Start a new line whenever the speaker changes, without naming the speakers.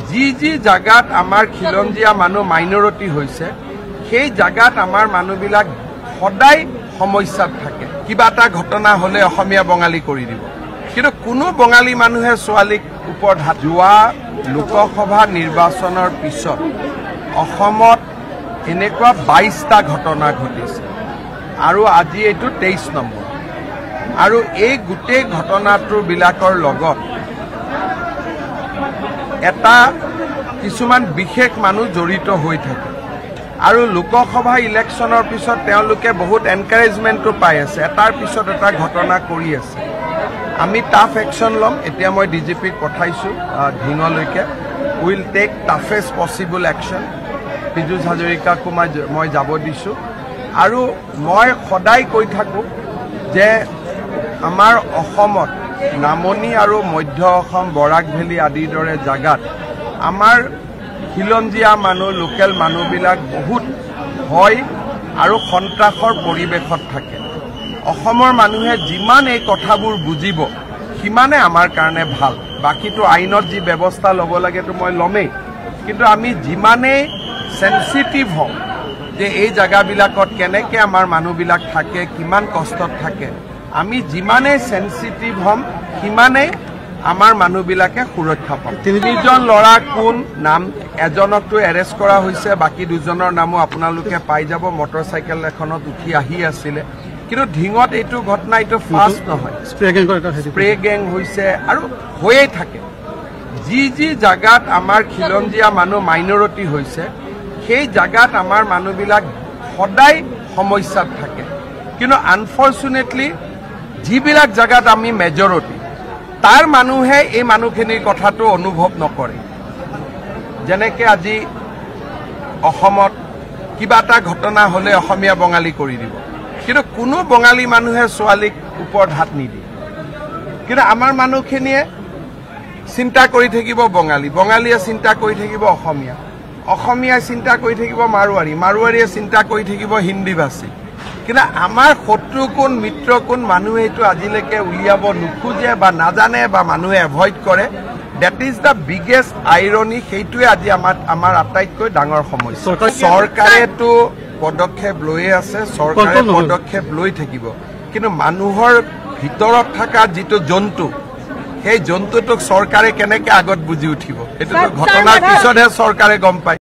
যি জাগাত আমাৰ খিলঞ্জীয়া মানুহ মাইনৰিটি হৈছে সেই জাগাত আমাৰ মানুহবিলাক সদায় সমস্যাত থাকে। কিবা এটা ঘটনা হলে অসমীয়া বঙালী কৰি দিব, কিন্তু কোনো বঙালী মানুহে ছোৱালীক ওপৰত হাত। যোৱা লোকসভা নিৰ্বাচনৰ পিছত অসমত এনেকুৱা 22টা ঘটনা ঘটিছে আৰু আজি এইটো 23 নম্বৰ। আৰু এই গোটেই ঘটনাটোৰ বিলাকৰ লগত এটা কিছুমান বিশেষ মানুহ জড়িত হৈ থাকে আৰু লোকসভা ইলেকশ্যনৰ পিছত তেওঁলোকে বহুত এনকাৰেজমেণ্টো পাই আছে, এটাৰ পিছত এটা ঘটনা কৰি আছে। আমি টাফ একশ্যন ল'ম। এতিয়া মই ডিজিপিক পঠাইছোঁ ঢিঙলৈকে। Will take toughest possible action. Piyush হাজৰিকাকো মই যাব দিছোঁ। আৰু মই সদায় কৈ থাকোঁ যে আমাৰ অসমত নামনি আৰু মধ্য অসম বৰাক ভেলী আদিৰ দৰে জাগাত আমাৰ খিলঞ্জীয়া মানুহ লোকেল মানুহবিলাক বহুত ভয় আৰু সন্ত্ৰাসৰ পৰিৱেশত থাকে। অসমৰ মানুহে যিমান এই কথাবোৰ বুজিব সিমানে আমাৰ কাৰণে ভাল। বাকীটো আইনত যি ব্যৱস্থা ল'ব লাগেতো মই ল'মেই, কিন্তু আমি যিমানেই সেন্সিটিভ হওঁ যে এই জাগাবিলাকত কেনেকৈ আমাৰ মানুহবিলাক থাকে, কিমান কষ্টত থাকে, আমি যিমানেই সেন্সিটিভ হ'ম সিমানেই আমাৰ মানুহবিলাকে সুৰক্ষা পাব। 3জন ল'ৰা কোন নাম, এজনকতো এৰেষ্ট কৰা হৈছে, বাকী 2জনৰ নামো আপোনালোকে পাই যাব। মটৰচাইকেল এখনত উঠি আহি আছিলে। কিন্তু ঢিঙত এইটো ঘটনা এইটো ফাৰ্ষ্ট নহয়, স্প্ৰে গেং হৈছে আৰু হৈয়ে থাকে। যি জাগাত আমাৰ খিলঞ্জীয়া মানুহ মাইনৰিটি হৈছে সেই জাগাত আমাৰ মানুহবিলাক সদায় সমস্যাত থাকে। কিন্তু আনফৰ্চুনেটলি যিবিলাক জাগাত আমি মেজৰিটি তাৰ মানুহে এই মানুহখিনিৰ কথাটো অনুভৱ নকৰে। যেনেকৈ আজি অসমত কিবা এটা ঘটনা হলে অসমীয়া বঙালী কৰি দিব, কিন্তু কোনো বঙালী মানুহে ছোৱালীক ওপৰত হাত নিদিয়ে। কিন্তু আমাৰ মানুহখিনিয়ে চিন্তা কৰি থাকিব বঙালী, বঙালীয়ে চিন্তা কৰি থাকিব অসমীয়া, অসমীয়াই চিন্তা কৰি থাকিব মাৰোৱাৰী, মাৰোৱাৰীয়ে চিন্তা কৰি থাকিব হিন্দীভাষী। কিন্তু আমাৰ শত্ৰু কোন মিত্ৰ কোন মানুহে এইটো আজিলৈকে উলিয়াব নোখোজে বা নাজানে বা মানুহে এভইড কৰে। That is the biggest irony. সেইটোৱে আজি আমাৰ আটাইতকৈ ডাঙৰ সমস্যা। চৰকাৰেতো পদক্ষেপ লৈয়ে আছে, চৰকাৰে পদক্ষেপ লৈ থাকিব, কিন্তু মানুহৰ ভিতৰত থকা যিটো জন্তু সেই জন্তুটোক চৰকাৰে কেনেকৈ আগত বুজি উঠিব, এইটোতো ঘটনাৰ পিছতহে চৰকাৰে গম পায়।